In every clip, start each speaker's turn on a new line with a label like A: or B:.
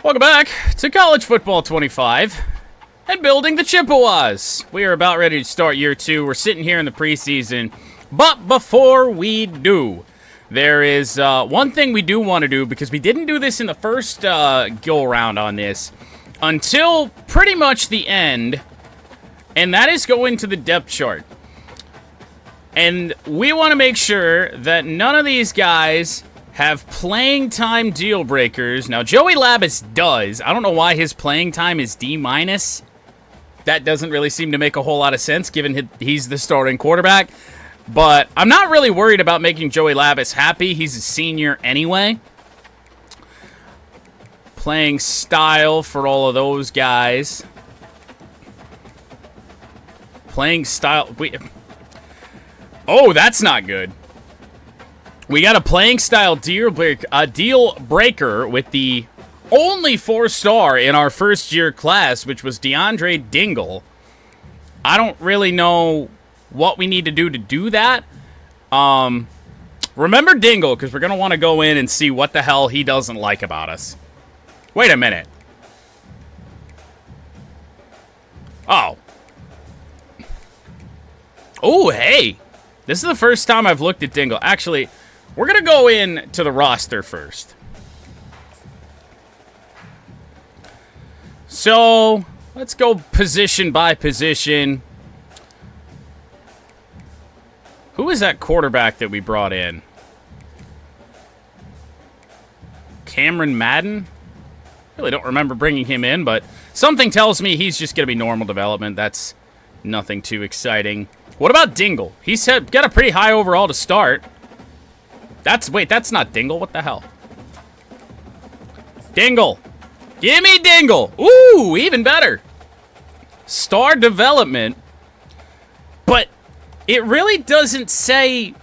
A: Welcome back to College Football 25 and building the Chippewas. We are about ready to start year 2. We're sitting here in the preseason, but before we do, there is one thing we do want to do, because we didn't do this in the first go-around on this until pretty much the end, and that is go into the depth chart. And we want to make sure that none of these guys have playing time deal breakers. Now, Joey Labus does. I don't know why his playing time is D-. That doesn't really seem to make a whole lot of sense, given he's the starting quarterback. But I'm not really worried about making Joey Labus happy. He's a senior anyway. Playing style for all of those guys. Playing style. Oh, that's not good. We got a playing style deal breaker with the only 4-star in our first-year class, which was DeAndre Dingle. I don't really know what we need to do that. Remember Dingle, because we're going to want to go in and see what the hell he doesn't like about us. Wait a minute. Oh. Oh, hey. This is the first time I've looked at Dingle. Actually, we're going to go in to the roster first. So, let's go position by position. Who is that quarterback that we brought in? Cameron Madden? Really don't remember bringing him in, but something tells me he's just going to be normal development. That's nothing too exciting. What about Dingle? He's got a pretty high overall to start. Wait, that's not Dingle. What the hell? Dingle. Give me Dingle. Ooh, even better. Star development. But it really doesn't say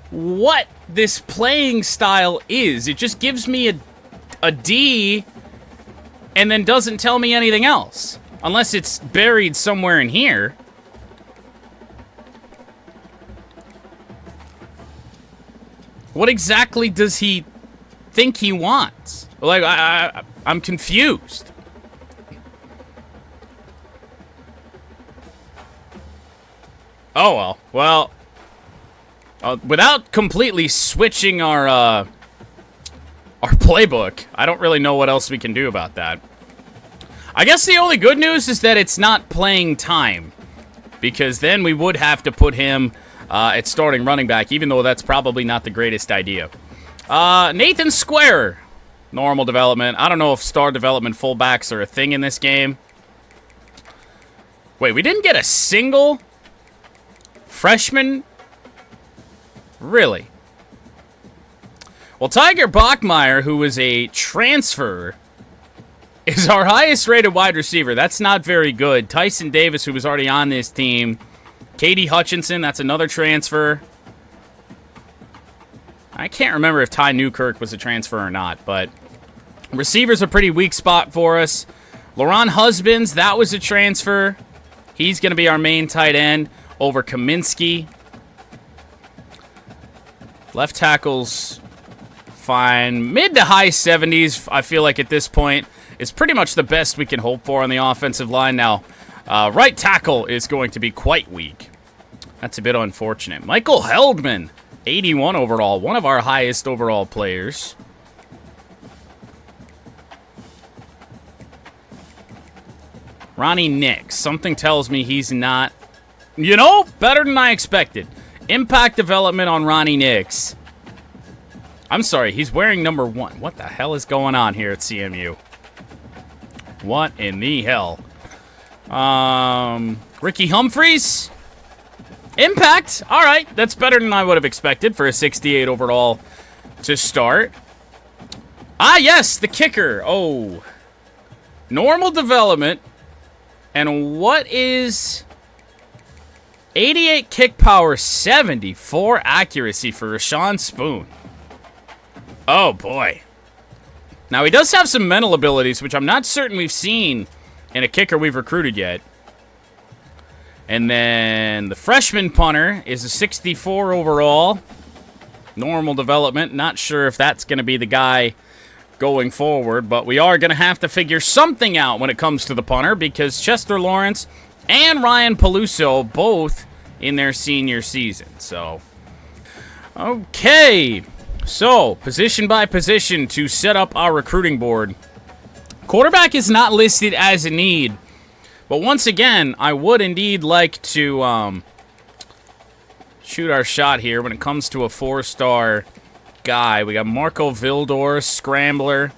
A: what this playing style is. It just gives me a D and then doesn't tell me anything else. Unless it's buried somewhere in here. What exactly does he think he wants? Like, I'm confused. Oh, well. Well, without completely switching our playbook, I don't really know what else we can do about that. I guess the only good news is that it's not playing time, because then we would have to put him at starting running back, even though that's probably not the greatest idea. Nathan Square. Normal development. I don't know if star development fullbacks are a thing in this game. Wait, we didn't get a single freshman? Really? Well, Tiger Bachmeier, who was a transfer, is our highest rated wide receiver. That's not very good. Tyson Davis, who was already on this team. Katie Hutchinson, that's another transfer. I can't remember if Ty Newkirk was a transfer or not, but receivers a pretty weak spot for us. Laron Husbands, that was a transfer. He's going to be our main tight end over Kaminsky. Left tackle's fine. Mid to high 70s, I feel like at this point, is pretty much the best we can hope for on the offensive line. Now, right tackle is going to be quite weak. That's a bit unfortunate. Michael Heldman, 81 overall, one of our highest overall players. Ronnie Nix, something tells me he's not, better than I expected. Impact development on Ronnie Nix. I'm sorry, he's wearing number 1. What the hell is going on here at CMU? What in the hell? Ricky Humphreys. Impact. All right, that's better than I would have expected for a 68 overall to start. Ah, yes, the kicker. Oh. Normal development. And what is 88 kick power, 74 accuracy for Rashawn Spoon? Oh, boy. Now, he does have some mental abilities, which I'm not certain we've seen in a kicker we've recruited yet. And then the freshman punter is a 64 overall. Normal development. Not sure if that's going to be the guy going forward, but we are going to have to figure something out when it comes to the punter because Chester Lawrence and Ryan Peluso both in their senior season. So, okay. So, position by position to set up our recruiting board. Quarterback is not listed as a need, but once again, I would indeed like to shoot our shot here when it comes to a 4-star guy. We got Marco Vildor, scrambler.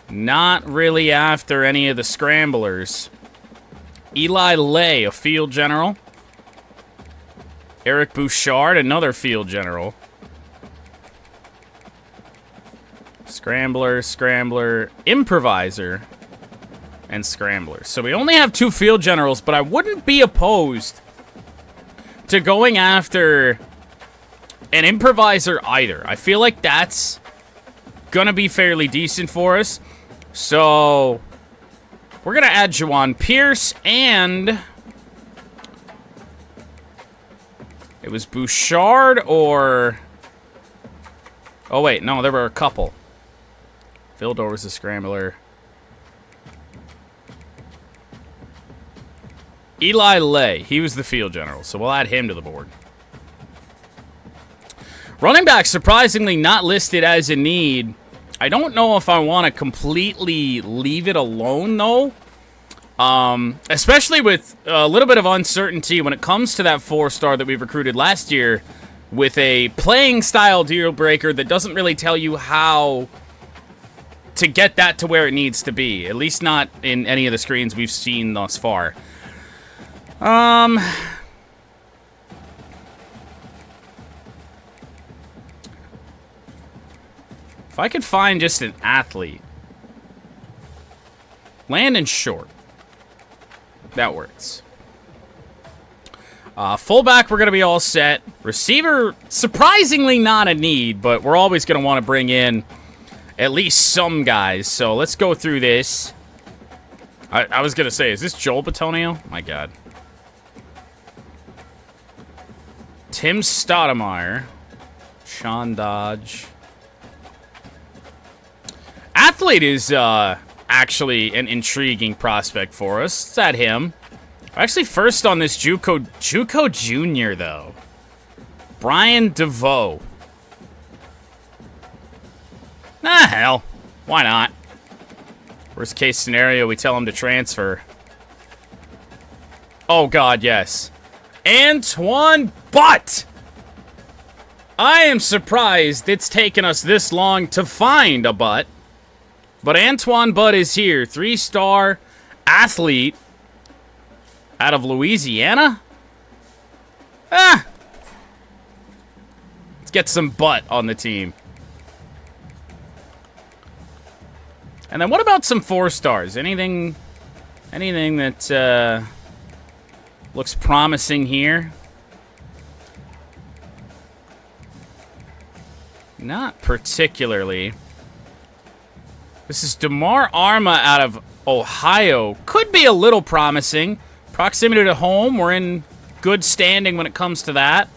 A: Not really after any of the scramblers. Eli Lay, a field general. Eric Bouchard, another field general. Scrambler, improviser, and scrambler. So we only have 2 field generals, but I wouldn't be opposed to going after an improviser either. I feel like that's gonna be fairly decent for us. So we're gonna add Juwan Pierce, and it was Bouchard or... Oh wait, no, there were a couple. Vildor was the scrambler. Eli Lay, he was the field general, so we'll add him to the board. Running back, surprisingly not listed as a need. I don't know if I want to completely leave it alone, though. Especially with a little bit of uncertainty when it comes to that 4-star that we recruited last year with a playing style deal breaker that doesn't really tell you how to get that to where it needs to be. At least not in any of the screens we've seen thus far. If I could find just an athlete. Landon Short. That works. Fullback, we're going to be all set. Receiver, surprisingly not a need, but we're always going to want to bring in at least some guys. So let's go through this. I was going to say, is this Joel Batonio? My God. Tim Stoudemire. Sean Dodge. Athlete is actually an intriguing prospect for us. Let's add him. We're actually first on this JUCO Junior, though. Brian DeVoe. Ah, hell. Why not? Worst case scenario, we tell him to transfer. Oh, God, yes. Antoine Butt! I am surprised it's taken us this long to find a Butt. But Antoine Butt is here. 3-star athlete out of Louisiana? Let's get some Butt on the team. And then what about some 4-stars? Anything that looks promising here? Not particularly. This is DeMar Arma out of Ohio. Could be a little promising. Proximity to home. We're in good standing when it comes to that.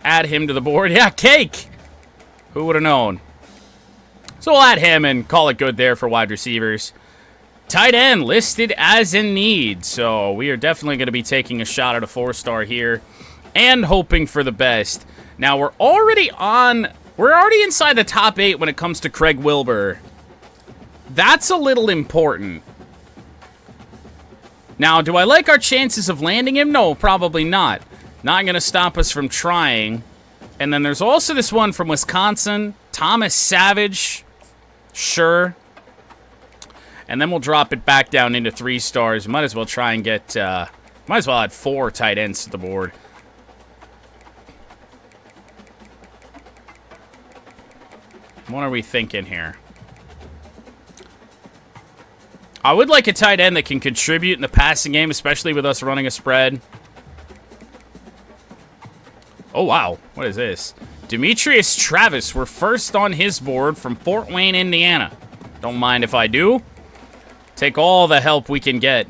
A: Add him to the board. Yeah, Cake. Who would have known? So we'll add him and call it good there for wide receivers. Tight end listed as in need. So we are definitely going to be taking a shot at a 4-star here and hoping for the best. Now we're already inside the top 8 when it comes to Craig Wilbur. That's a little important. Now, do I like our chances of landing him? No, probably not. Not going to stop us from trying. And then there's also this one from Wisconsin, Thomas Savage. Sure. And then we'll drop it back down into 3 stars. Might as well try and get, might as well add 4 tight ends to the board. What are we thinking here? I would like a tight end that can contribute in the passing game, especially with us running a spread. Oh, wow. What is this? Demetrius Travis. We're first on his board from Fort Wayne, Indiana. Don't mind if I do. Take all the help we can get.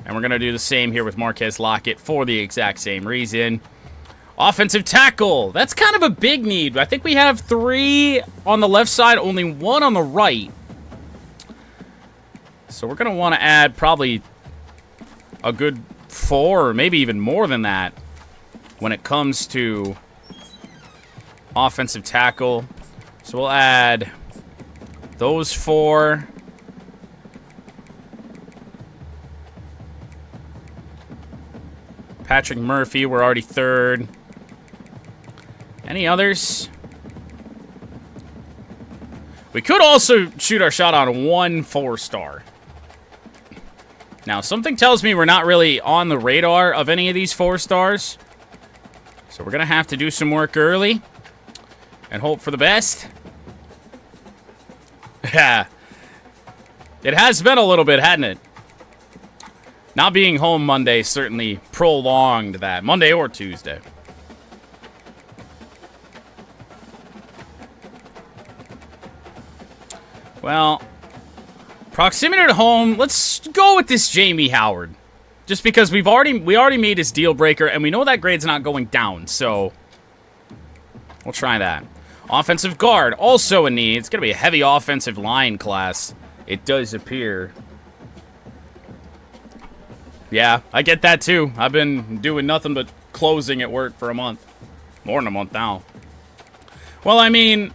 A: And we're going to do the same here with Marquez Lockett for the exact same reason. Offensive tackle. That's kind of a big need. I think we have 3 on the left side, only 1 on the right. So we're going to want to add probably a good 4 or maybe even more than that when it comes to offensive tackle. So we'll add those 4. Patrick Murphy, we're already 3rd. Any others? We could also shoot our shot on 1 4-star. Now, something tells me we're not really on the radar of any of these 4-stars. So we're going to have to do some work early and hope for the best. Yeah. It has been a little bit, hasn't it? Not being home Monday certainly prolonged that. Monday or Tuesday. Well, proximity to home. Let's go with this Jamie Howard. Just because we already made his deal breaker, and we know that grade's not going down, so we'll try that. Offensive guard, also a need. It's going to be a heavy offensive line class, it does appear. Yeah, I get that too. I've been doing nothing but closing at work for a month. More than a month now. Well, I mean,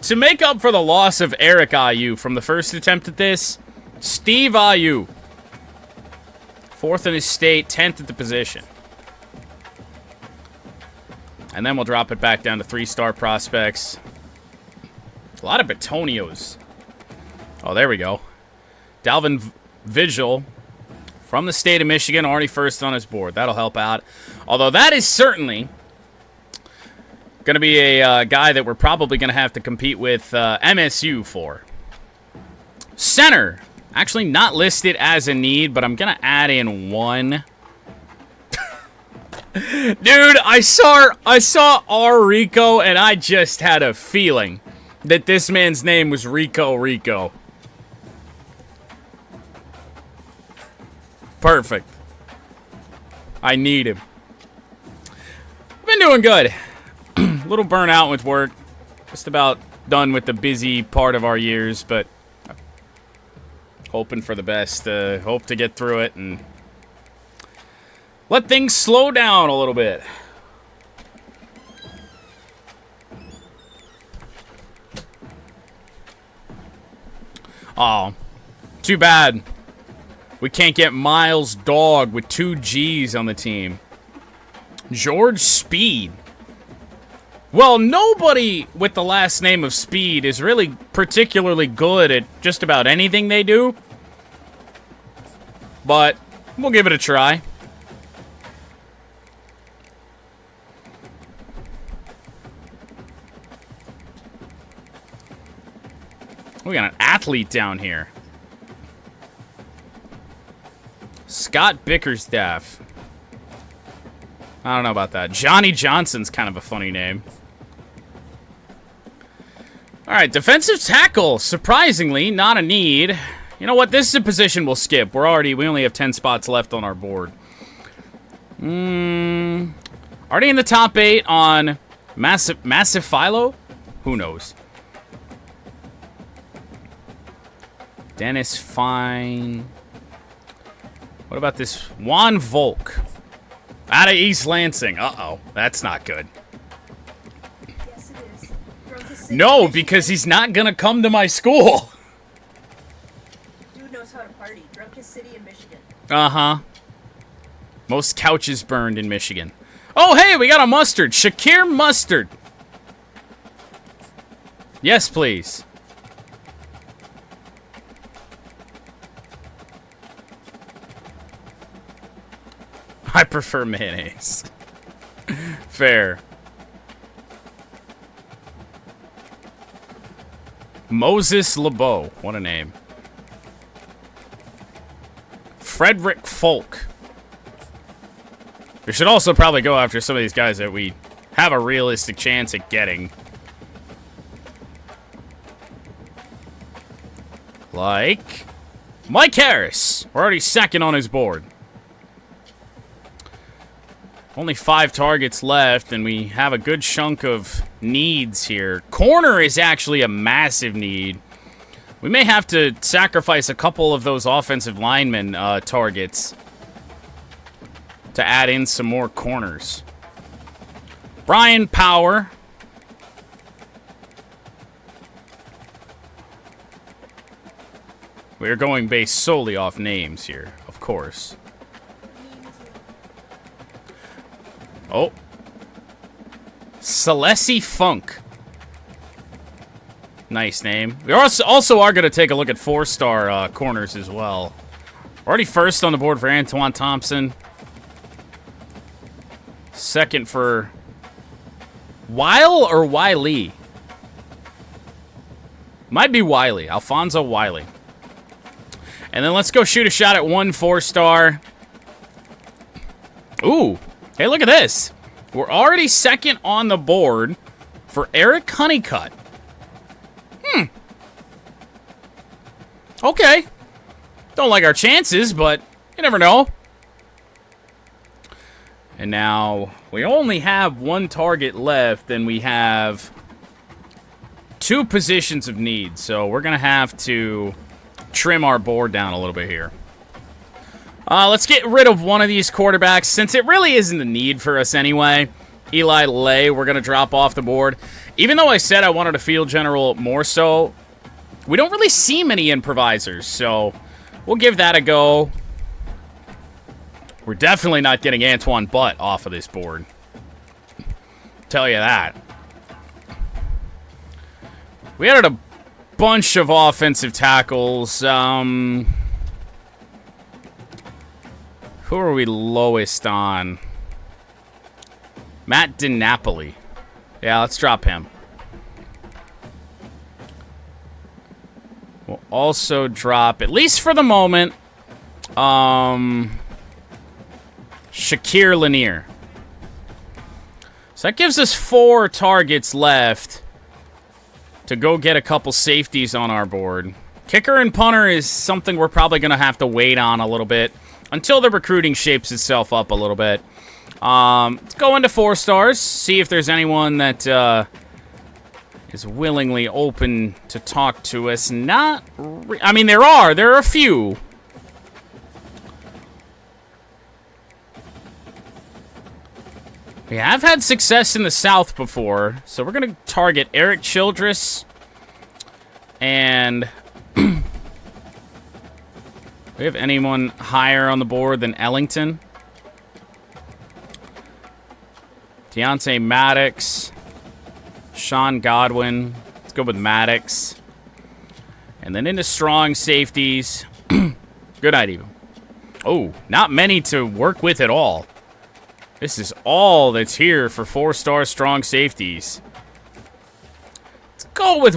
A: to make up for the loss of Eric Ayu from the first attempt at this, Steve Ayu, 4th in his state, 10th at the position. And then we'll drop it back down to 3-star prospects. A lot of Betonios. Oh, there we go. Dalvin Vigil from the state of Michigan, already 1st on his board. That'll help out. Although that is certainly going to be a guy that we're probably going to have to compete with MSU for. Center. Actually not listed as a need, but I'm going to add in 1. Dude, I saw R. Rico, and I just had a feeling that this man's name was Rico. Perfect. I need him. I've been doing good. A little burnout with work. Just about done with the busy part of our years, but hoping for the best. Hope to get through it and let things slow down a little bit. Oh, too bad. We can't get Miles Dog with 2 G's on the team. George Speed. Well, nobody with the last name of Speed is really particularly good at just about anything they do. But we'll give it a try. We got an athlete down here. Scott Bickerstaff. I don't know about that. Johnny Johnson's kind of a funny name. All right, defensive tackle. Surprisingly, not a need. You know what? This is a position we'll skip. We only have 10 spots left on our board. Already in the top 8 on Massive Philo? Who knows? Dennis Fine. What about this Juan Volk? Out of East Lansing. Uh-oh. That's not good.
B: Yes, it is.
A: No, because he's not going to come to my school.
B: Dude knows how to party. Drunkest city in Michigan.
A: Uh-huh. Most couches burned in Michigan. Oh, hey, we got a Mustard. Shakir Mustard. Yes, please. I prefer mayonnaise. Fair. Moses LeBeau. What a name. Frederick Folk. We should also probably go after some of these guys that we have a realistic chance at getting. Like Mike Harris. We're already second on his board. Only 5 targets left, and we have a good chunk of needs here. Corner is actually a massive need. We may have to sacrifice a couple of those offensive linemen targets to add in some more corners. Brian Power. We're going based solely off names here, of course. Oh. Celeste Funk. Nice name. We also are going to take a look at 4-star corners as well. Already first on the board for Antoine Thompson. Second for Weil or Wiley? Might be Wiley. Alfonso Wiley. And then let's go shoot a shot at 1 4-star. Ooh. Hey, look at this. We're already second on the board for Eric Honeycutt. Okay. Don't like our chances, but you never know. And now we only have 1 target left, and we have 2 positions of need. So we're going to have to trim our board down a little bit here. Let's get rid of one of these quarterbacks, since it really isn't a need for us anyway. Eli Lay, we're going to drop off the board. Even though I said I wanted a field general more so, we don't really see many improvisers, so we'll give that a go. We're definitely not getting Antoine Butt off of this board. Tell you that. We added a bunch of offensive tackles. Who are we lowest on? Matt DiNapoli. Yeah, let's drop him. We'll also drop, at least for the moment, Shakir Lanier. So that gives us 4 targets left to go get a couple safeties on our board. Kicker and punter is something we're probably going to have to wait on a little bit until the recruiting shapes itself up a little bit. Let's go into 4 stars, see if there's anyone that is willingly open to talk to us. I mean, there are a few. We have had success in the South before, so we're going to target Eric Childress and do we have anyone higher on the board than Ellington? Deontay Maddox, Sean Godwin. Let's go with Maddox. And then into strong safeties. Good idea. Oh, not many to work with at all. This is all that's here for 4-star strong safeties. Let's go with...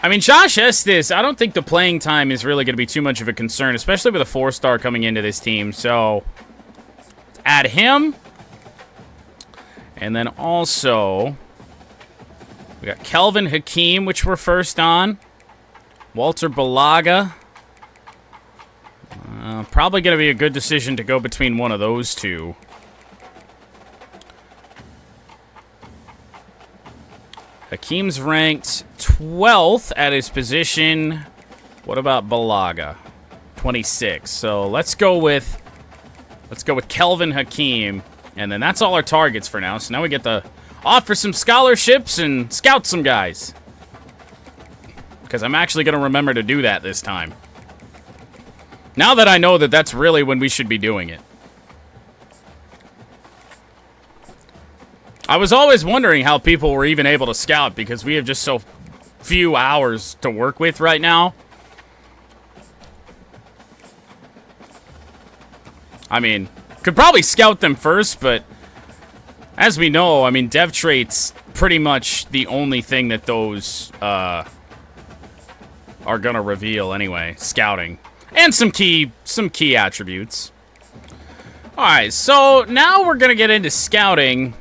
A: I mean, Josh Estes, I don't think the playing time is really going to be too much of a concern, especially with a 4-star coming into this team. So, add him. And then also, we got Kelvin Hakeem, which we're first on. Walter Balaga. Probably going to be a good decision to go between one of those two. Hakeem's ranked 12th at his position. What about Balaga? 26. So let's go with Kelvin Hakeem. And then that's all our targets for now. So now we get to offer some scholarships and scout some guys. Because I'm actually going to remember to do that this time. Now that I know that that's really when we should be doing it. I was always wondering how people were even able to scout because we have just so few hours to work with right now. I mean, could probably scout them first, but as we know, I mean, dev traits pretty much the only thing that those are going to reveal anyway, scouting. And some key attributes. Alright, so now we're going to get into scouting.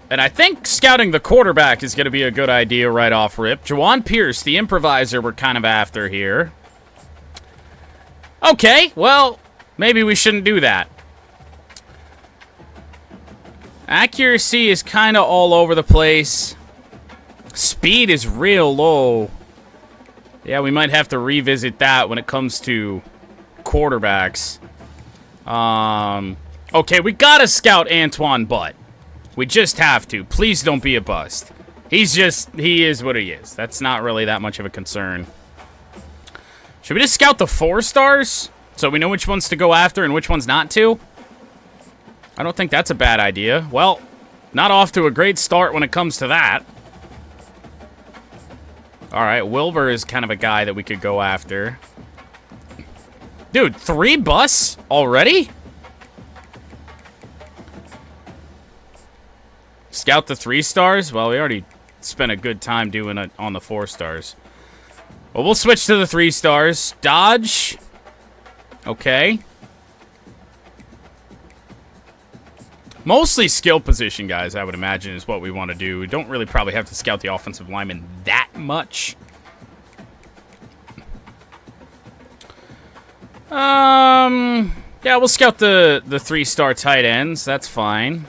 A: And I think scouting the quarterback is going to be a good idea right off rip. Juwan Pierce, the improviser, we're kind of after here. Okay, well, maybe we shouldn't do that. Accuracy is kind of all over the place. Speed is real low. Yeah, we might have to revisit that when it comes to quarterbacks. Okay, we gotta scout Antoine Butt. We just have to. Please don't be a bust. He is what he is. That's not really that much of a concern. Should we just scout the 4 stars? So we know which ones to go after and which ones not to? I don't think that's a bad idea. Well, not off to a great start when it comes to that. Alright, Wilbur is kind of a guy that we could go after. Dude, 3 busts already? Scout the 3 stars? Well, we already spent a good time doing it on the 4 stars. Well, we'll switch to the 3 stars. Dodge. Okay. Mostly skill position, guys, I would imagine, is what we want to do. We don't really probably have to scout the offensive lineman that much. Yeah, we'll scout the 3-star tight ends. That's fine.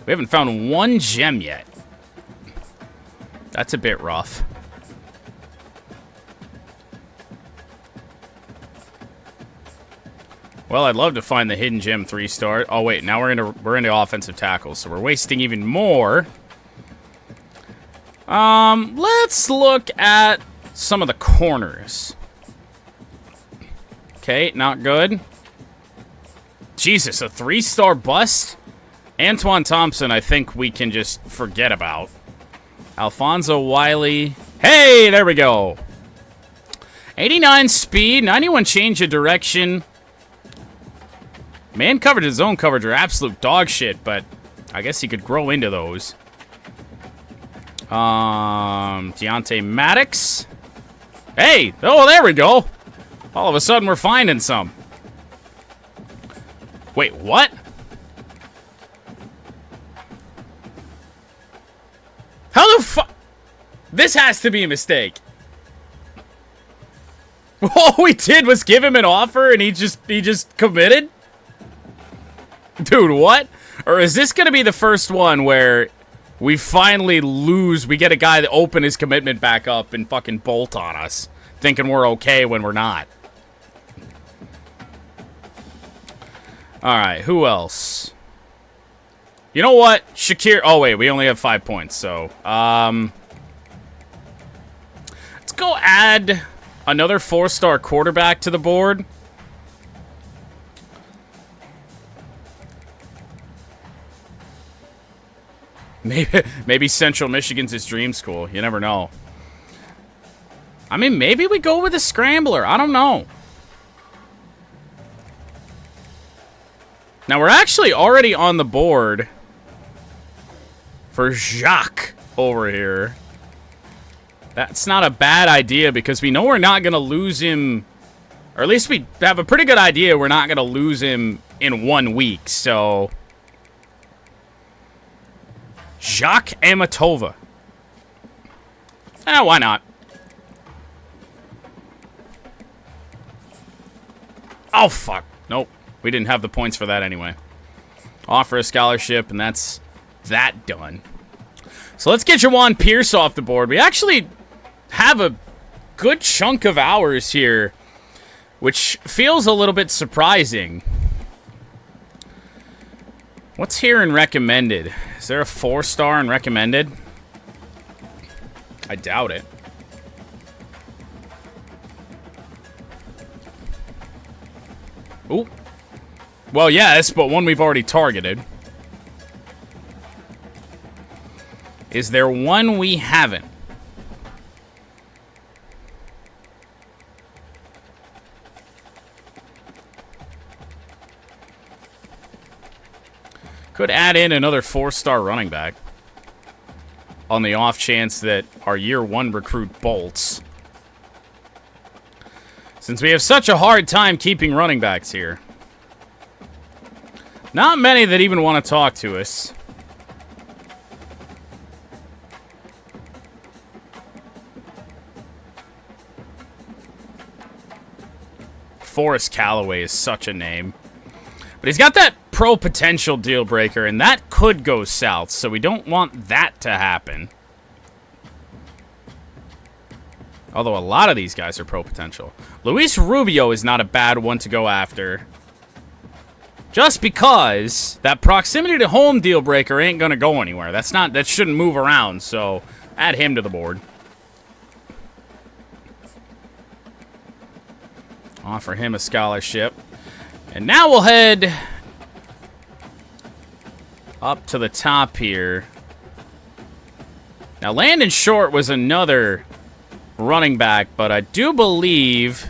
A: We haven't found 1 gem yet. That's a bit rough. Well, I'd love to find the hidden gem 3-star. Oh wait, now we're into offensive tackles, so we're wasting even more. Let's look at some of the corners. Okay, not good. Jesus, a 3-star bust? Antoine Thompson, I think we can just forget about. Alfonso Wiley. Hey, there we go. 89 speed, 91 change of direction. Man coverage and zone coverage are absolute dog shit, but I guess he could grow into those. Deontay Maddox. Hey, oh, there we go. All of a sudden, we're finding some. Wait, what? How the fuck? This has to be a mistake. All we did was give him an offer and he just committed? Dude, what? Or is this going to be the first one where we finally lose, we get a guy that open his commitment back up and fucking bolt on us, thinking we're okay when we're not? Alright, who else? You know what? Shakir. Oh, wait, we only have 5 points, so. Let's go add another 4-star quarterback to the board. Maybe Central Michigan's his dream school. You never know. I mean, maybe we go with a scrambler. I don't know. Now, we're actually already on the board for Jacques over here. That's not a bad idea because we know we're not going to lose him. Or at least we have a pretty good idea we're not going to lose him in 1 week. So, Jacques Amatova. Why not? Oh, fuck. Nope. We didn't have the points for that anyway. Offer a scholarship, and that's that done. So let's get Jawan Pierce off the board. We actually have a good chunk of hours here, which feels a little bit surprising. What's here in recommended? Is there a 4-star in recommended? I doubt it. Ooh. Well, yes, but one we've already targeted. Is there one we haven't? Could add in another 4-star running back on the off chance that our year 1 recruit bolts. Since we have such a hard time keeping running backs here. Not many that even want to talk to us. Forrest Callaway is such a name. But he's got that pro potential deal breaker, and that could go south, so we don't want that to happen. Although a lot of these guys are pro potential. Luis Rubio is not a bad one to go after. Just because that proximity to home deal breaker ain't gonna go anywhere. That shouldn't move around, so add him to the board. Offer him a scholarship. And now we'll head up to the top here. Now Landon Short was another running back, but I do believe,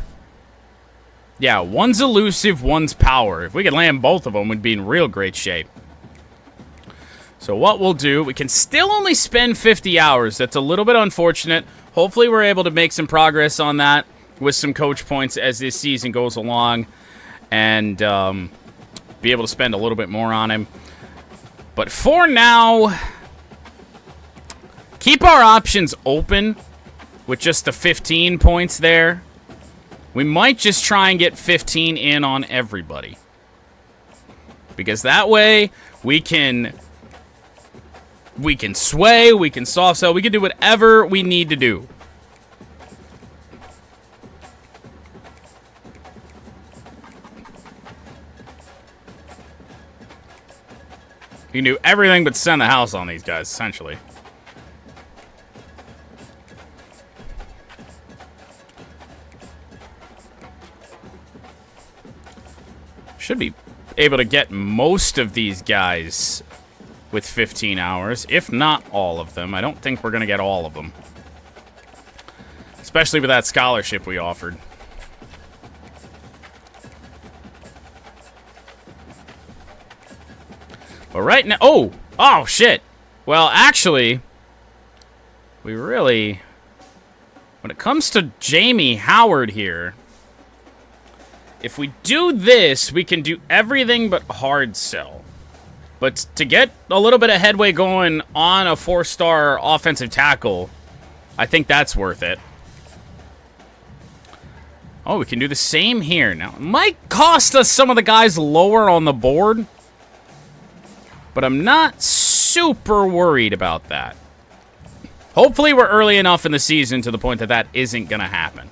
A: yeah, one's elusive, one's power. If we could land both of them, we'd be in real great shape. So what we'll do, we can still only spend 50 hours. That's a little bit unfortunate. Hopefully we're able to make some progress on that with some coach points as this season goes along, and be able to spend a little bit more on him. But for now, keep our options open with just the 15 points there. We might just try and get 15 in on everybody. Because that way, we can sway, we can soft sell, we can do whatever we need to do. You can do everything but send the house on these guys, essentially. Should be able to get most of these guys with 15 hours, if not all of them. I don't think we're going to get all of them. Especially with that scholarship we offered. But right now... Oh, shit. Well, actually, we really... When it comes to Jamie Howard here... If we do this, we can do everything but hard sell. But to get a little bit of headway going on a 4-star offensive tackle, I think that's worth it. Oh, we can do the same here. Now, it might cost us some of the guys lower on the board, but I'm not super worried about that. Hopefully, we're early enough in the season to the point that that isn't going to happen.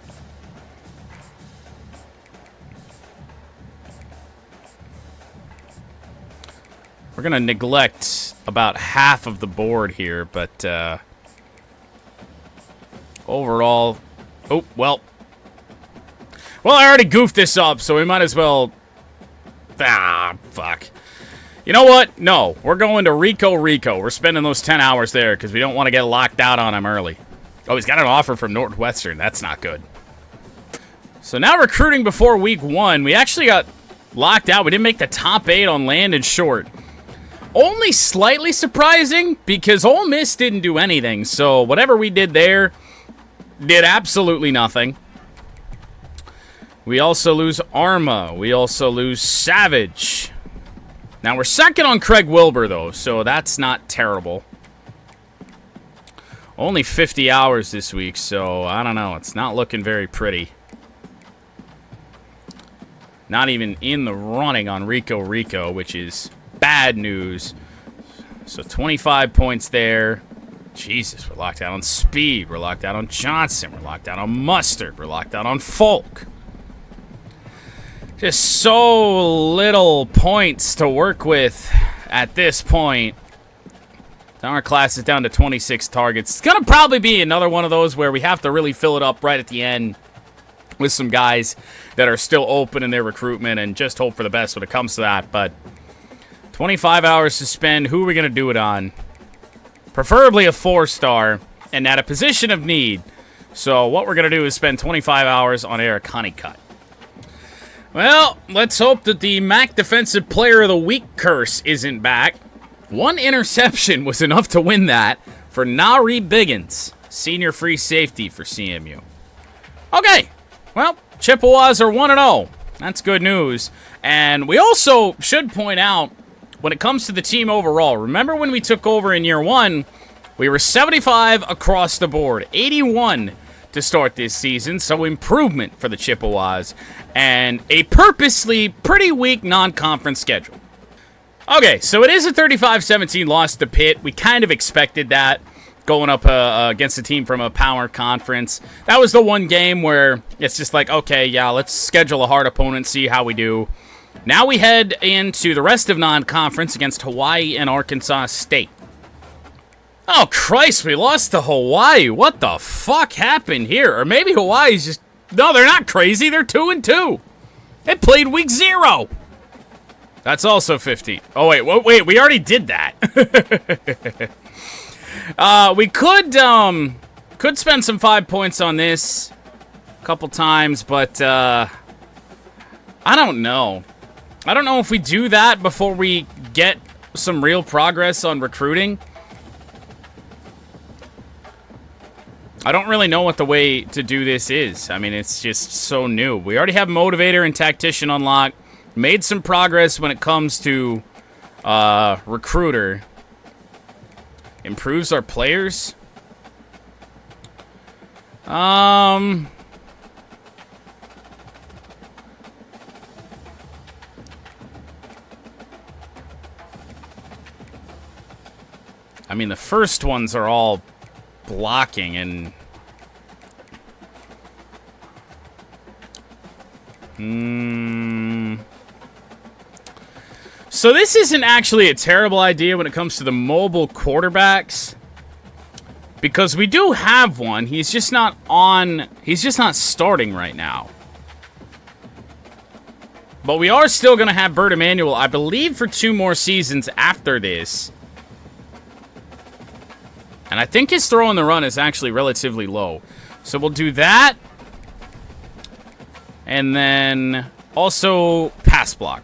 A: We're going to neglect about half of the board here, but overall... Oh, well. Well, I already goofed this up, so we might as well... Ah, fuck. You know what? No, we're going to Rico. We're spending those 10 hours there because we don't want to get locked out on him early. Oh, he's got an offer from Northwestern. That's not good. So now recruiting before week 1. We actually got locked out. We didn't make the top 8 on Landon Short. Only slightly surprising because Ole Miss didn't do anything. So whatever we did there did absolutely nothing. We also lose Arma. We also lose Savage. Now we're second on Craig Wilbur though, so that's not terrible. Only 50 hours this week, so I don't know. It's not looking very pretty. Not even in the running on Rico, which is bad news. So 25 points there. Jesus, we're locked out on Speed. We're locked out on Johnson. We're locked out on Mustard. We're locked out on Folk. Just so little points to work with at this point. Our class is down to 26 targets. It's going to probably be another one of those where we have to really fill it up right at the end with some guys that are still open in their recruitment and just hope for the best when it comes to that. But 25 hours to spend. Who are we going to do it on? Preferably a 4-star and at a position of need. So what we're going to do is spend 25 hours on Eric Honeycutt. Well, let's hope that the MAC Defensive Player of the Week curse isn't back. One interception was enough to win that for Nari Biggins, senior free safety for CMU. Okay, well, Chippewas are 1-0. That's good news. And we also should point out, when it comes to the team overall, remember when we took over in year 1, we were 75 across the board, 81 to start this season, so improvement for the Chippewas, and a purposely pretty weak non-conference schedule. Okay, so it is a 35-17 loss to Pitt. We kind of expected that going up against a team from a power conference. That was the one game where it's just like, okay, yeah, let's schedule a hard opponent, see how we do. Now we head into the rest of non-conference against Hawaii and Arkansas State. Oh, Christ, we lost to Hawaii. What the fuck happened here? Or maybe Hawaii's just... No, they're not crazy. They're 2-2. They played week 0. That's also 15. Oh, wait, we already did that. We could spend some 5 points on this a couple times, but I don't know. I don't know if we do that before we get some real progress on recruiting. I don't really know what the way to do this is. I mean, it's just so new. We already have Motivator and Tactician unlocked. Made some progress when it comes to Recruiter. Improves our players. I mean, the first ones are all blocking and... So this isn't actually a terrible idea when it comes to the mobile quarterbacks. Because we do have one. He's just not starting right now. But we are still going to have Bert Emanuel, I believe, for 2 more seasons after this. And I think his throw on the run is actually relatively low. So we'll do that. And then also pass block.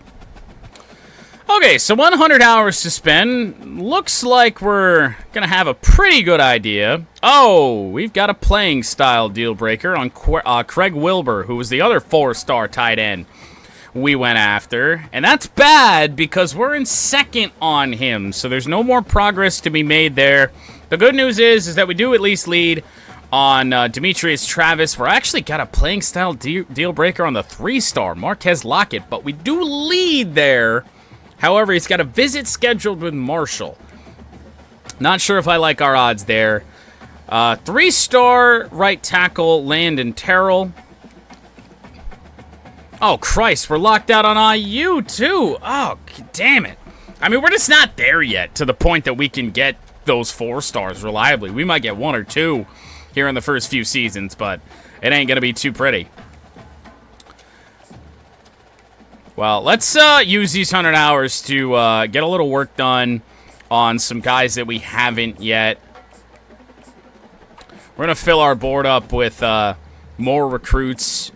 A: Okay, so 100 hours to spend. Looks like we're going to have a pretty good idea. Oh, we've got a playing style deal breaker on Craig Wilbur, who was the other 4-star tight end we went after. And that's bad because we're in second on him, so there's no more progress to be made there. The good news is that we do at least lead on Demetrius Travis. We're actually got a playing style deal breaker on the 3-star, Marquez Lockett, but we do lead there. However, he's got a visit scheduled with Marshall. Not sure if I like our odds there. 3-star right tackle, Landon Terrell. Oh, Christ, we're locked out on IU, too. Oh, damn it. I mean, we're just not there yet to the point that we can get those 4-stars reliably. We might get 1 or 2 here in the first few seasons, but it ain't going to be too pretty. Well, let's use these 100 hours to get a little work done on some guys that we haven't yet. We're going to fill our board up with more recruits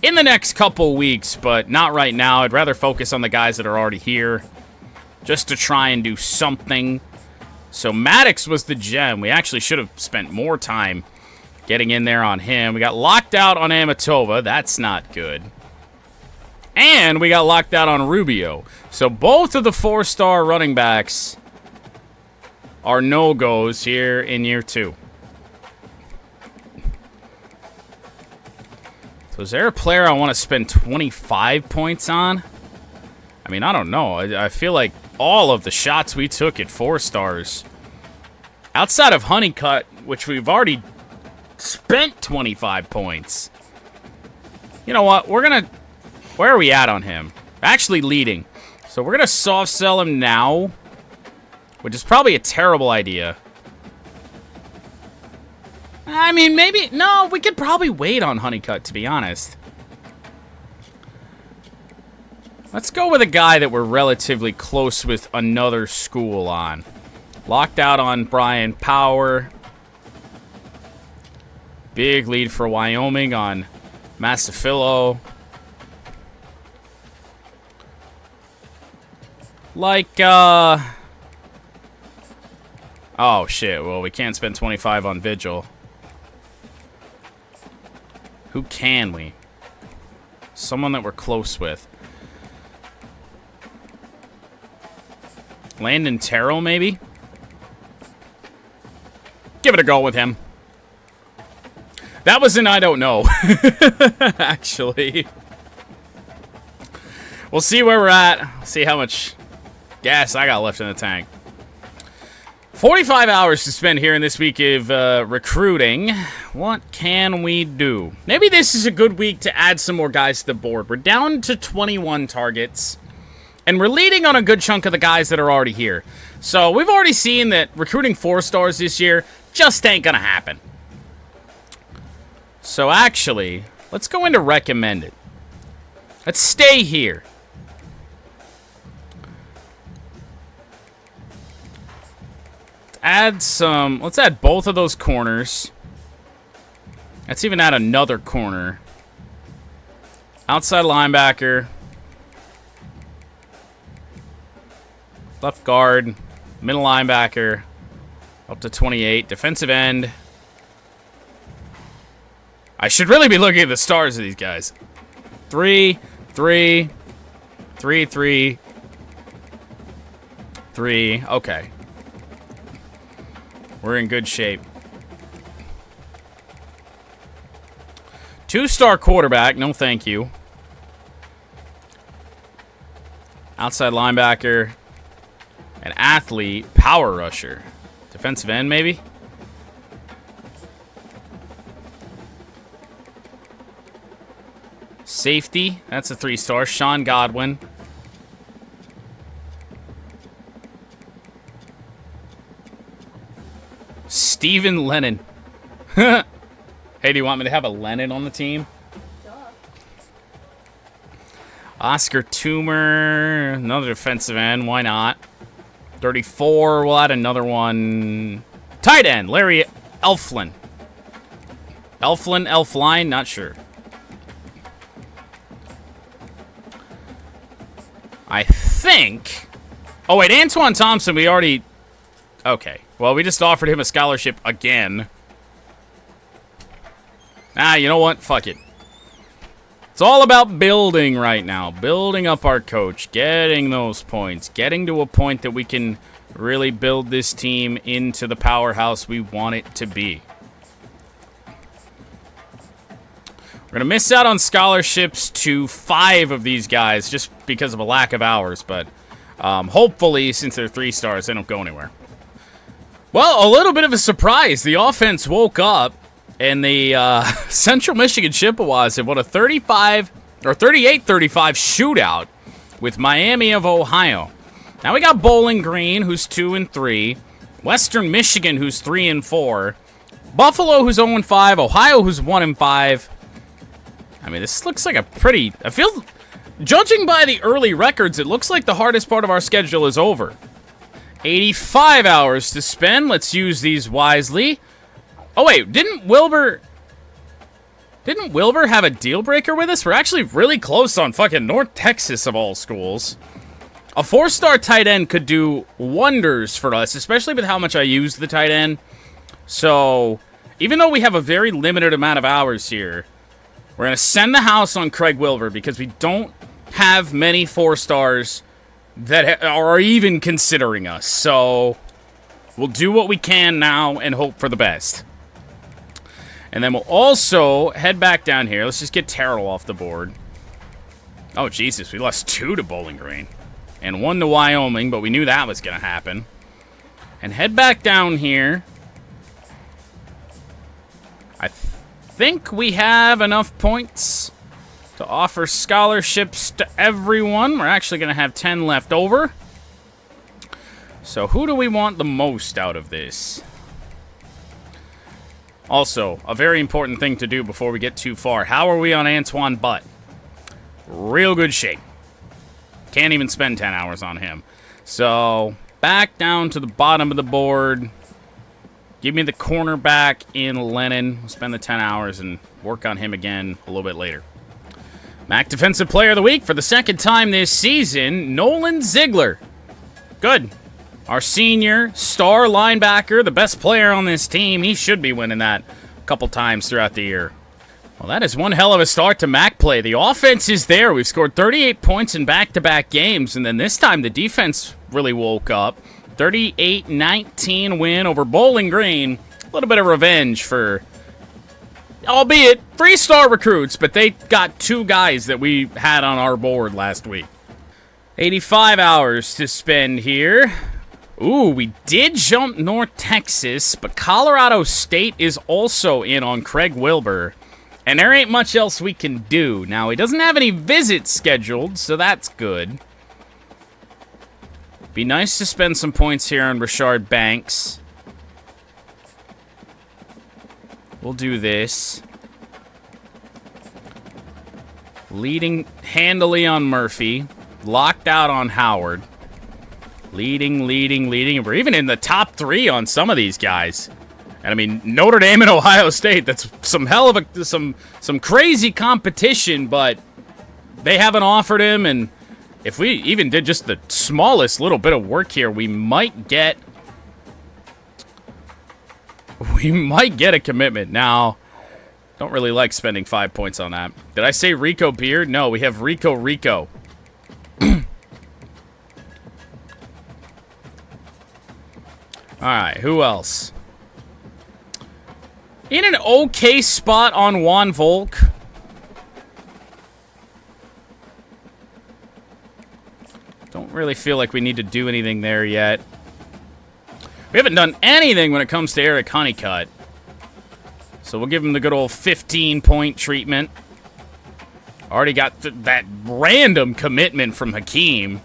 A: in the next couple weeks, but not right now. I'd rather focus on the guys that are already here just to try and do something. So Maddox was the gem. We actually should have spent more time getting in there on him. We got locked out on Amatova. That's not good. And we got locked out on Rubio. So both of the 4-star running backs are no-goes here in year 2. So is there a player I want to spend 25 points on? I mean, I don't know. I feel like all of the shots we took at 4-stars, outside of Honeycutt, which we've already spent 25 points. You know what? We're going to... Where are we at on him? Actually leading. So we're going to soft sell him now, which is probably a terrible idea. I mean, maybe... No, we could probably wait on Honeycutt, to be honest. Let's go with a guy that we're relatively close with another school on. Locked out on Brian Power. Big lead for Wyoming on Masafillo. Like, oh, shit. Well, we can't spend 25 on Vigil. Who can we? Someone that we're close with. Landon Terrell, maybe? Give it a go with him. That was an I don't know. Actually. We'll see where we're at. See how much gas I got left in the tank. 45 hours to spend here in this week of recruiting. What can we do? Maybe this is a good week to add some more guys to the board. We're down to 21 targets, and we're leading on a good chunk of the guys that are already here. So we've already seen that recruiting 4-stars this year just ain't gonna happen. So actually, let's go into recommended. Let's stay here. Let's add both of those corners. Let's even add another corner. Outside linebacker. Left guard. Middle linebacker. Up to 28. Defensive end. I should really be looking at the stars of these guys. 3, 3, 3, 3, 3. Okay. We're in good shape. 2-star quarterback. No, thank you. Outside linebacker. An athlete. Power rusher. Defensive end, maybe? Safety. That's a 3-star. Sean Godwin. Steven Lennon. Hey, do you want me to have a Lennon on the team?
B: Duh.
A: Oscar Toomer. Another defensive end. Why not? 34. We'll add another one. Tight end. Larry Elflin. Elfline? Not sure. I think... Oh, wait. Antoine Thompson, we already... Okay. Well, we just offered him a scholarship again. You know what? Fuck it. It's all about building right now. Building up our coach. Getting those points. Getting to a point that we can really build this team into the powerhouse we want it to be. We're going to miss out on scholarships to 5 of these guys just because of a lack of hours. But hopefully, since they're 3-stars, they don't go anywhere. Well, a little bit of a surprise. The offense woke up, and the Central Michigan Chippewas have won a 38-35 shootout with Miami of Ohio. Now we got Bowling Green, who's 2-3, Western Michigan, who's 3-4, Buffalo, who's 0-5, Ohio, who's 1-5. I mean, this looks like a pretty... Judging by the early records, it looks like the hardest part of our schedule is over. 85 hours to spend. Let's use these wisely. Oh, wait. Didn't Wilbur have a deal breaker with us? We're actually really close on fucking North Texas of all schools. A 4-star tight end could do wonders for us, especially with how much I use the tight end. So, even though we have a very limited amount of hours here, we're going to send the house on Craig Wilbur because we don't have many 4-stars that are even considering us. So, we'll do what we can now and hope for the best. And then we'll also head back down here. Let's just get Terrell off the board. Oh, Jesus. We lost 2 to Bowling Green. And 1 to Wyoming, but we knew that was going to happen. And head back down here. I think we have enough points to offer scholarships to everyone. We're actually going to have 10 left over. So who do we want the most out of this? Also, a very important thing to do before we get too far. How are we on Antoine Butt? Real good shape. Can't even spend 10 hours on him. So, back down to the bottom of the board. Give me the cornerback in Lennon. We'll spend the 10 hours and work on him again a little bit later. MAC Defensive Player of the Week for the second time this season, Nolan Ziegler. Good. Our senior star linebacker, the best player on this team. He should be winning that a couple times throughout the year. Well, that is one hell of a start to MAC play. The offense is there. We've scored 38 points in back-to-back games, and then this time the defense really woke up. 38-19 win over Bowling Green. A little bit of revenge for, albeit, 3-star recruits, but they got 2 guys that we had on our board last week. 85 hours to spend here. Ooh, we did jump North Texas, but Colorado State is also in on Craig Wilbur. And there ain't much else we can do. Now, he doesn't have any visits scheduled, so that's good. Be nice to spend some points here on Richard Banks. We'll do this. Leading handily on Murphy. Locked out on Howard. Leading. We're even in the top 3 on some of these guys. And I mean, Notre Dame and Ohio State, that's some hell of a, some crazy competition, but they haven't offered him, and if we even did just the smallest little bit of work here, we might get a commitment. Now, don't really like spending 5 points on that. Did I say Rico Beard? No, we have Rico. Alright, who else? In an okay spot on Juan Volk. Don't really feel like we need to do anything there yet. We haven't done anything when it comes to Eric Honeycutt. So we'll give him the good old 15-point treatment. Already got that random commitment from Hakeem.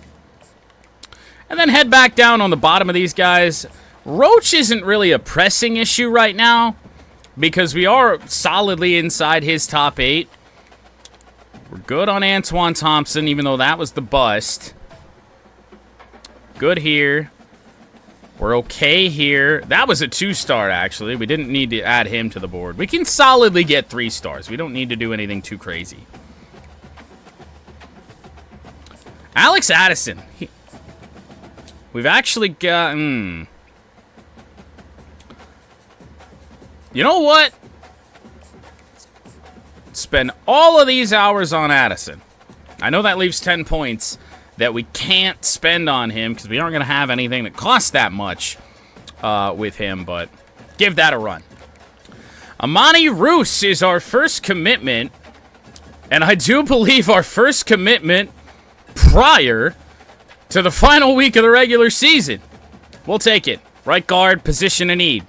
A: And then head back down on the bottom of these guys. Roach isn't really a pressing issue right now because we are solidly inside his top 8. We're good on Antoine Thompson, even though that was the bust. Good here. We're okay here. That was a 2-star, actually. We didn't need to add him to the board. We can solidly get 3 stars. We don't need to do anything too crazy. Alex Addison. We've actually got... You know what? Spend all of these hours on Addison. I know that leaves 10 points that we can't spend on him because we aren't going to have anything that costs that much with him, but give that a run. Amani Roos is our first commitment, and I do believe our first commitment prior to the final week of the regular season. We'll take it. Right guard, position of need.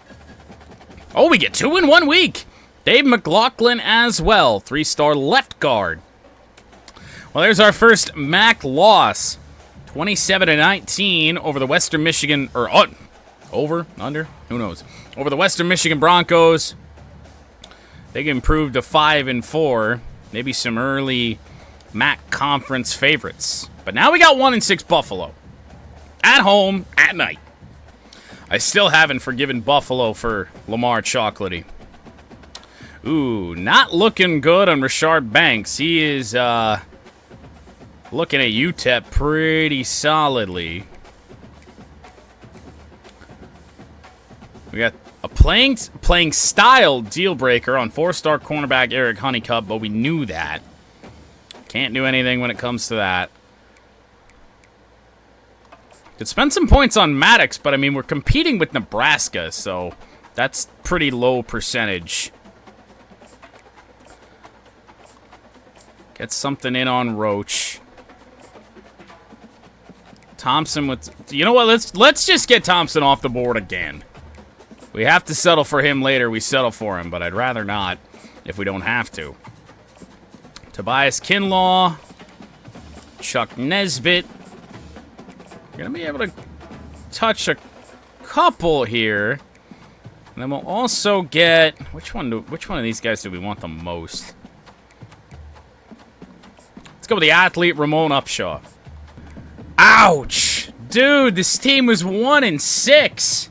A: Oh, we get 2 in 1 week. Dave McLaughlin as well. 3-star left guard. Well, there's our first MAC loss. 27-19 over the Western Michigan, or over, under, who knows. Over the Western Michigan Broncos. They improved to 5-4. Maybe some early MAC conference favorites. But now we got 1-6 Buffalo. At home, at night. I still haven't forgiven Buffalo for Lamar Chocolatey. Ooh, not looking good on Richard Banks. He is looking at UTEP pretty solidly. We got a playing style deal breaker on 4-star cornerback Eric Honeycutt, but we knew that. Can't do anything when it comes to that. Could spend some points on Maddox, but I mean, we're competing with Nebraska, so that's pretty low percentage. Get something in on Roach. Thompson with... You know what? Let's just get Thompson off the board again. We have to settle for him later. We settle for him, but I'd rather not if we don't have to. Tobias Kinlaw. Chuck Nesbitt. We're going to be able to touch a couple here. And then we'll also get... Which one of these guys do we want the most? Let's go with the athlete, Ramon Upshaw. Ouch! Dude, this team was 1-6.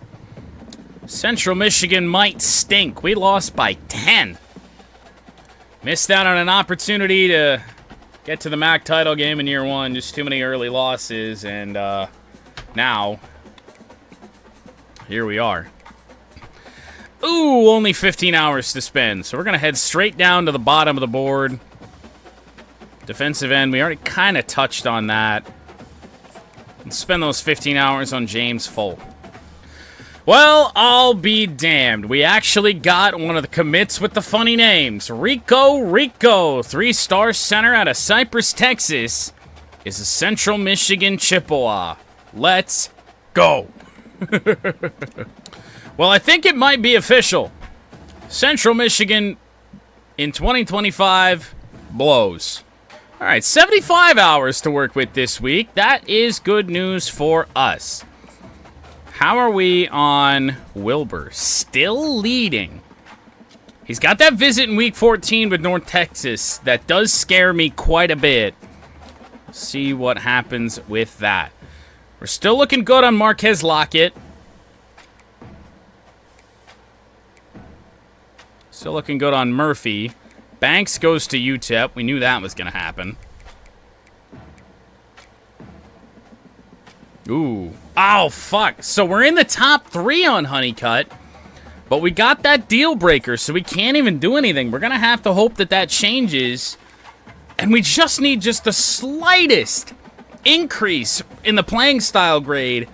A: Central Michigan might stink. We lost by 10. Missed out on an opportunity to get to the MAC title game in year 1. Just too many early losses, and now here we are. Ooh, only 15 hours to spend. So we're going to head straight down to the bottom of the board. Defensive end, we already kind of touched on that. And spend those 15 hours on James Folk. Well, I'll be damned. We actually got one of the commits with the funny names. Rico, 3-star center out of Cypress, Texas, is a Central Michigan Chippewa. Let's go. Well, I think it might be official. Central Michigan in 2025 blows. All right, 75 hours to work with this week. That is good news for us. How are we on Wilbur? Still leading. He's got that visit in week 14 with North Texas. That does scare me quite a bit. See what happens with that. We're still looking good on Marquez Lockett. Still looking good on Murphy. Banks goes to UTEP. We knew that was going to happen. Ooh. Oh, fuck. So we're in the top 3 on Honeycutt. But we got that deal breaker, so we can't even do anything. We're going to have to hope that that changes. And we just need just the slightest increase in the playing style grade.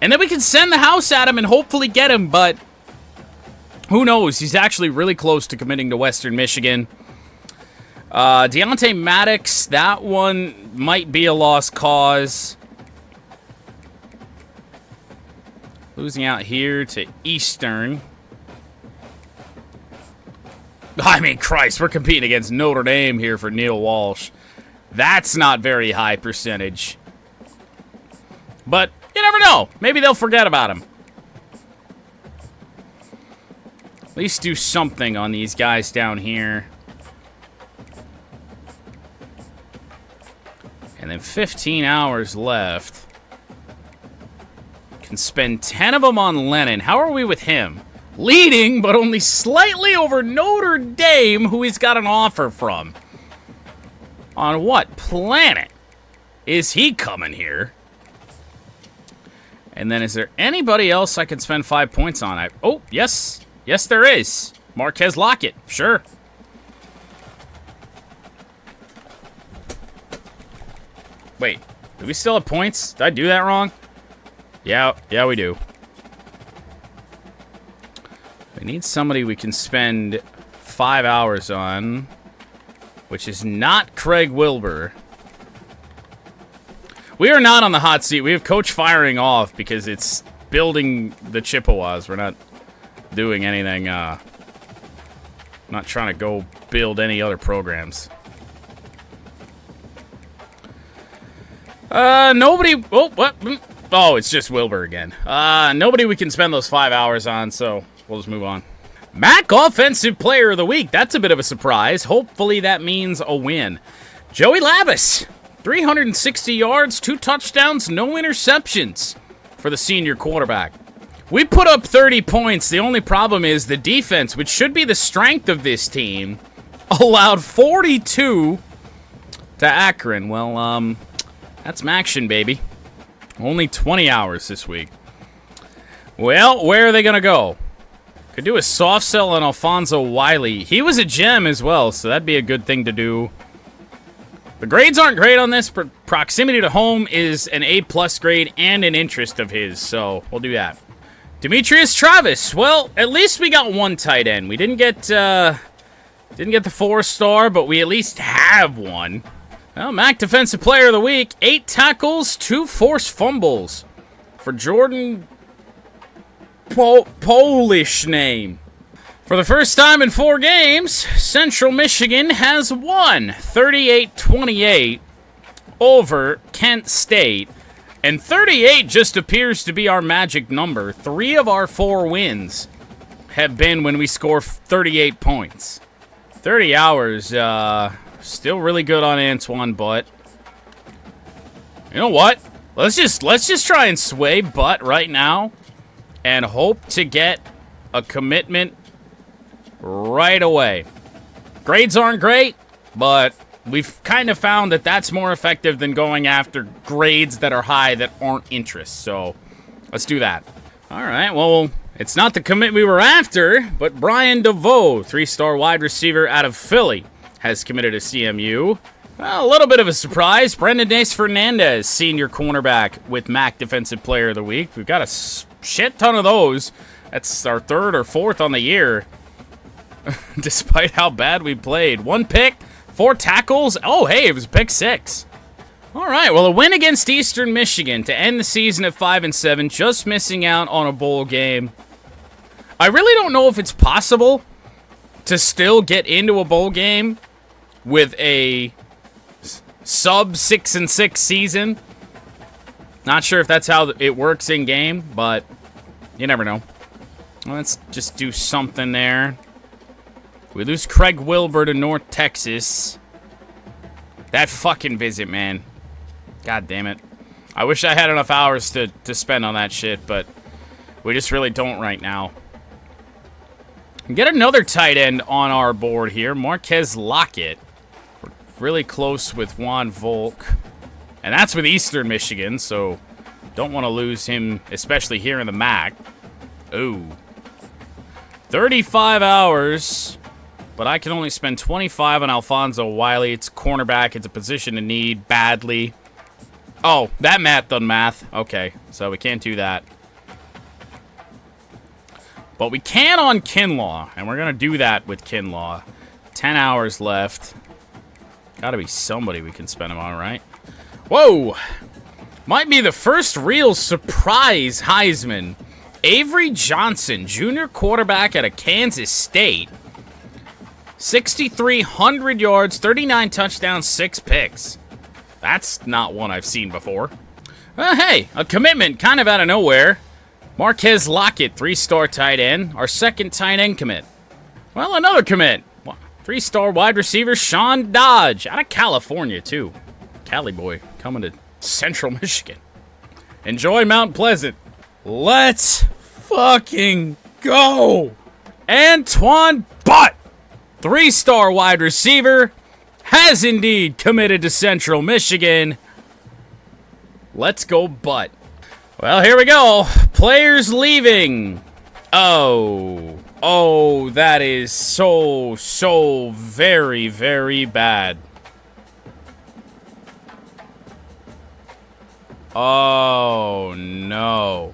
A: And then we can send the house at him and hopefully get him. But who knows? He's actually really close to committing to Western Michigan. Deontay Maddox, that one might be a lost cause. Losing out here to Eastern. I mean, Christ, we're competing against Notre Dame here for Neil Walsh. That's not very high percentage. But you never know. Maybe they'll forget about him. At least do something on these guys down here. And then 15 hours left. Can spend 10 of them on Lennon. How are we with him? Leading, but only slightly over Notre Dame, who he's got an offer from. On what planet is he coming here? And then is there anybody else I can spend 5 points on? Oh, yes. Yes, there is. Marquez Lockett. Sure. Wait. Do we still have points? Did I do that wrong? Yeah, we do. We need somebody we can spend 5 hours on, which is not Craig Wilbur. We are not on the hot seat. We have Coach firing off because it's building the Chippewas. We're not doing anything. Not trying to go build any other programs. Nobody. Oh, what? Oh, it's just Wilbur again. Nobody we can spend those 5 hours on, so we'll just move on. Mac Offensive Player of the Week. That's a bit of a surprise. Hopefully that means a win. Joey Labus. 360 yards, 2 touchdowns, no interceptions for the senior quarterback. We put up 30 points. The only problem is the defense, which should be the strength of this team, allowed 42 to Akron. Well, that's Maction, baby. Only 20 hours this week. Well, where are they going to go? Could do a soft sell on Alfonso Wiley. He was a gem as well, so that'd be a good thing to do. The grades aren't great on this, but proximity to home is an A+ grade and an interest of his, so we'll do that. Demetrius Travis. Well, at least we got one tight end. We didn't get the 4-star, but we at least have one. Well, MAC Defensive Player of the Week. 8 tackles, 2 forced fumbles for Jordan Polish name. For the first time in 4 games, Central Michigan has won 38-28 over Kent State. And 38 just appears to be our magic number. 3 of our 4 wins have been when we score 38 points. 30 hours, still really good on Antoine Butt. You know what? Let's just try and sway Butt right now and hope to get a commitment right away. Grades aren't great, but we've kind of found that that's more effective than going after grades that are high that aren't interest. So let's do that. All right, well, it's not the commit we were after, but Brian DeVoe, 3-star wide receiver out of Philly, has committed to CMU. Well, a little bit of a surprise. Brendan Dace Fernandez, senior cornerback with MAC Defensive Player of the Week. We've got a shit ton of those. That's our 3rd or 4th on the year, despite how bad we played. 1 pick, 4 tackles. Oh, hey, it was a pick 6. All right, well, a win against Eastern Michigan to end the season at 5-7, just missing out on a bowl game. I really don't know if it's possible to still get into a bowl game with a sub 6-6 season. Not sure if that's how it works in game, but you never know. Let's just do something there. We lose Craig Wilbur to North Texas. That fucking visit, man. God damn it. I wish I had enough hours to spend on that shit, but we just really don't right now. Get another tight end on our board here. Marquez Lockett. We're really close with Juan Volk. And that's with Eastern Michigan, so don't want to lose him, especially here in the MAC. Ooh. 35 hours, but I can only spend 25 on Alfonso Wiley. It's cornerback. It's a position to need badly. Oh, that math done math. Okay, so we can't do that. But we can on Kinlaw, and we're going to do that with Kinlaw. 10 hours left. Got to be somebody we can spend them on, right? Whoa! Might be the first real surprise Heisman. Avery Johnson, junior quarterback out of Kansas State. 6,300 yards, 39 touchdowns, 6 picks. That's not one I've seen before. Hey, a commitment kind of out of nowhere. Marquez Lockett, 3-star tight end. Our second tight end commit. Well, another commit. 3-star wide receiver Sean Dodge, out of California, too. Cali boy, coming to Central Michigan. Enjoy Mount Pleasant. Let's fucking go. Antoine Butt, 3-star wide receiver, has indeed committed to Central Michigan. Let's go, Butt. Well, here we go. Players leaving. Oh, that is so very, very bad. Oh, no.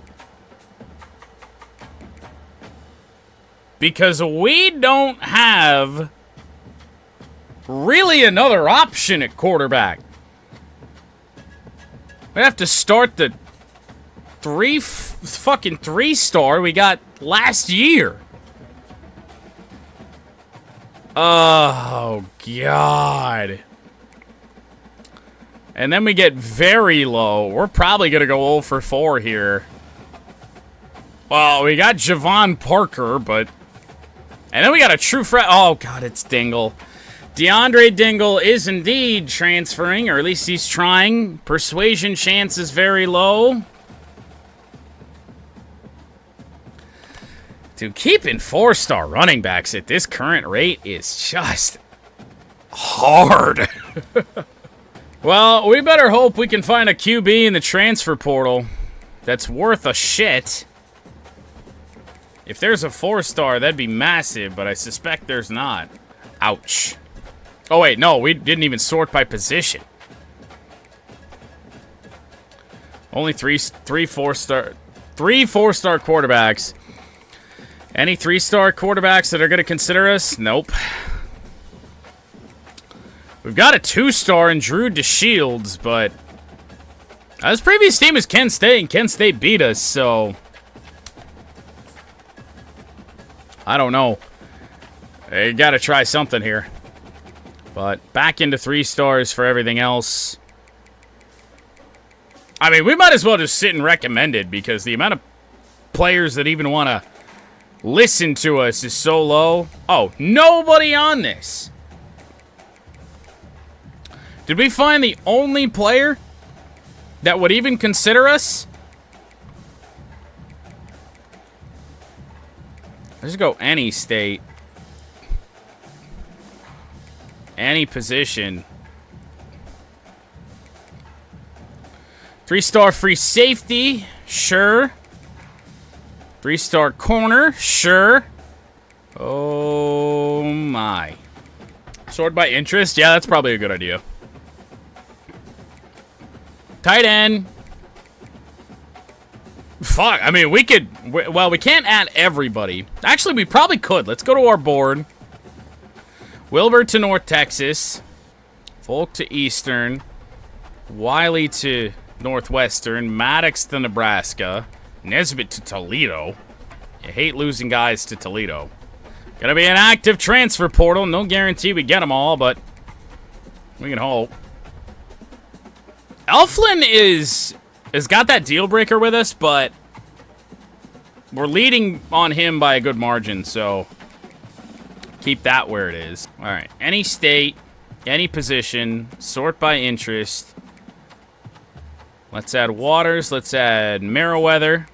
A: Because we don't have really another option at quarterback. We have to start the fucking 3-star we got last year. Oh, God. And then we get very low. We're probably going to go 0 for 4 here. Well, we got Javon Parker, but... And then we got a true threat. Oh, God, it's Dingle. DeAndre Dingle is indeed transferring, or at least he's trying. Persuasion chance is very low. Dude, keeping 4-star running backs at this current rate is just hard. Well, we better hope we can find a QB in the transfer portal that's worth a shit. If there's a 4-star, that'd be massive, but I suspect there's not. Ouch. Oh, wait, no, we didn't even sort by position. Only three 4-star quarterbacks. Any 3-star quarterbacks that are going to consider us? Nope. We've got a 2-star in Drew DeShields, but his previous team is Kent State, and Kent State beat us, so I don't know. You got to try something here. But back into 3-stars for everything else. I mean, we might as well just sit and recommend it because the amount of players that even want to listen to us is so low. Oh, nobody on this. Did we find the only player that would even consider us? Let's go any state. Any position. 3-star free safety, sure. 3-star corner, sure. Oh my. Sort by interest? Yeah, that's probably a good idea. Tight end. Fuck, I mean, we could... Well, we can't add everybody. Actually, we probably could. Let's go to our board. Wilbur to North Texas. Volk to Eastern. Wiley to Northwestern. Maddox to Nebraska. Nesbitt to Toledo. You hate losing guys to Toledo. Gonna be an active transfer portal. No guarantee we get them all, but we can hope. Elflin has got that deal breaker with us, but we're leading on him by a good margin, so keep that where it is. All right, any state, any position, sort by interest. Let's add Waters. Let's add Meriwether.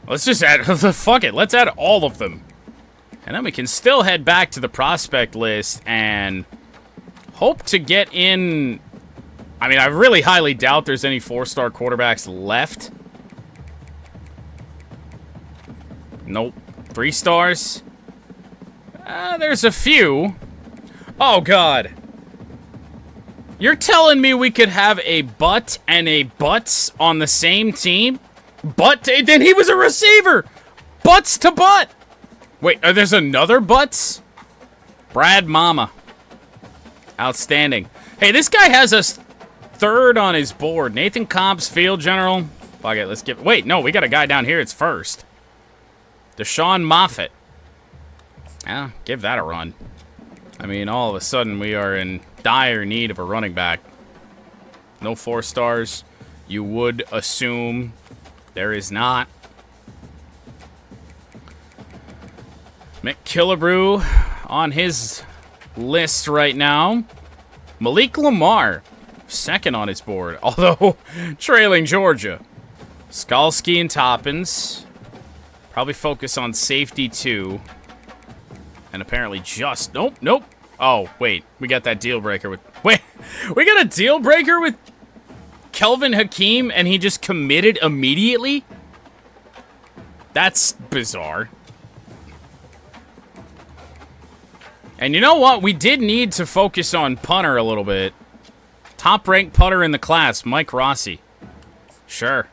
A: Let's just add, fuck it, let's add all of them. And then we can still head back to the prospect list and hope to get in. I mean, I really highly doubt there's any 4-star quarterbacks left. Nope. 3 stars? There's a few. Oh, God. You're telling me we could have a Butt and a Butts on the same team? Butt, then he was a receiver. Butts to Butt. Wait, there's another Butts? Brad Mama. Outstanding. Hey, this guy has us 3rd on his board. Nathan Cobbs, field general. Fuck it, let's get... Wait, no, we got a guy down here. It's 1st. Deshaun Moffitt. Yeah, give that a run. I mean, all of a sudden, we are in dire need of a running back. No 4 stars. You would assume there is not. Mick Killebrew on his list right now. Malik Lamar, 2nd on his board, although trailing Georgia. Skalski and Toppins. Probably focus on safety too. And apparently just... Nope. Oh, wait. We got that deal breaker with... Wait. We got a deal breaker with Kelvin Hakeem and he just committed immediately? That's bizarre. And you know what? We did need to focus on punter a little bit. Top-ranked punter in the class, Mike Rossi. Sure.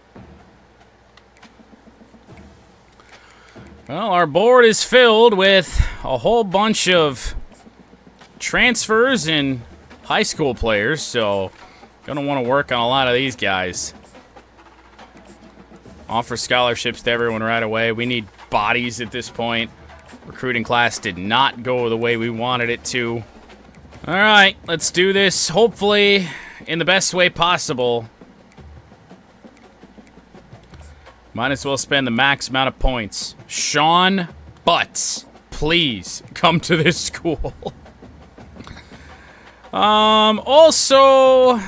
A: Well, our board is filled with a whole bunch of transfers and high school players, so gonna want to work on a lot of these guys. Offer scholarships to everyone right away. We need bodies at this point. Recruiting class did not go the way we wanted it to. All right, let's do this, hopefully in the best way possible. Might as well spend the max amount of points. Sean Butts, please come to this school. Also,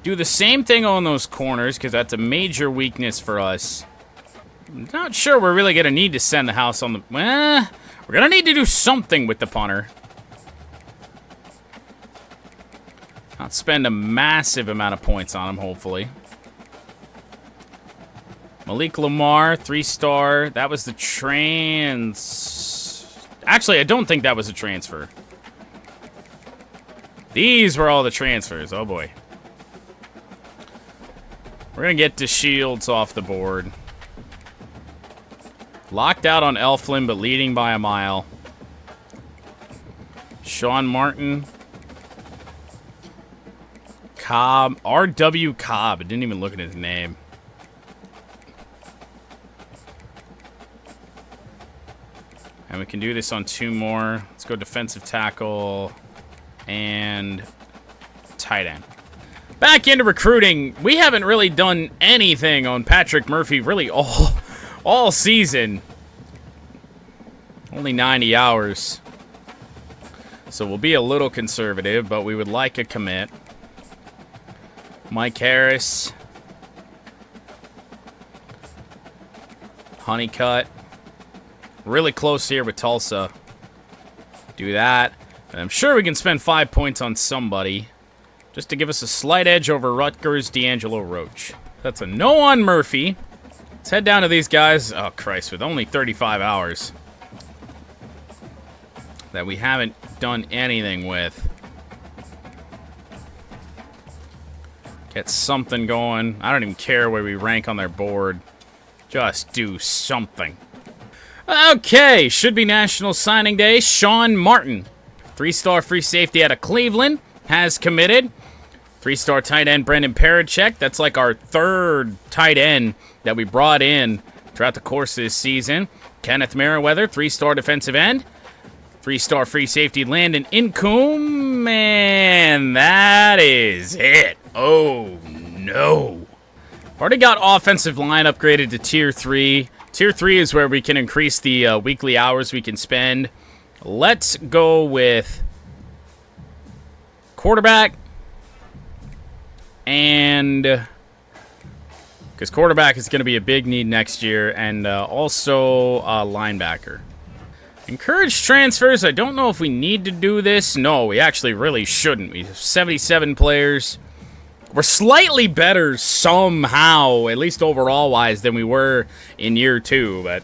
A: do the same thing on those corners, because that's a major weakness for us. I'm not sure we're really going to need to send the house on the... we're going to need to do something with the punter. Not spend a massive amount of points on him, hopefully. Malik Lamar, 3-star. That was the Actually, I don't think that was a transfer. These were all the transfers. Oh, boy. We're going to get DeShields off the board. Locked out on Elflin, but leading by a mile. Sean Martin. Cobb. R.W. Cobb. I didn't even look at his name. And we can do this on 2 more. Let's go defensive tackle and tight end. Back into recruiting. We haven't really done anything on Patrick Murphy really all season. Only 90 hours. So we'll be a little conservative, but we would like a commit. Mike Harris. Honeycutt. Really close here with Tulsa. Do that. And I'm sure we can spend 5 points on somebody. Just to give us a slight edge over Rutgers, D'Angelo Roach. That's a no on Murphy. Let's head down to these guys. Oh, Christ, with only 35 hours. That we haven't done anything with. Get something going. I don't even care where we rank on their board. Just do something. Okay, should be National Signing Day. Sean Martin, 3-star free safety out of Cleveland. has committed. 3-star tight end Brendan Parachek. That's like our third tight end that we brought in throughout the course of this season. Kenneth Merriweather, 3-star defensive end. 3-star free safety Landon Incoom. And that is it. Oh, no. Already got offensive line upgraded to Tier 3. Tier 3 is where we can increase the weekly hours we can spend. Let's go with quarterback. And because quarterback is going to be a big need next year, and also linebacker. Encourage transfers. I don't know if we need to do this. No, we actually really shouldn't. We have 77 players. We're slightly better somehow, at least overall-wise, than we were in year 2, but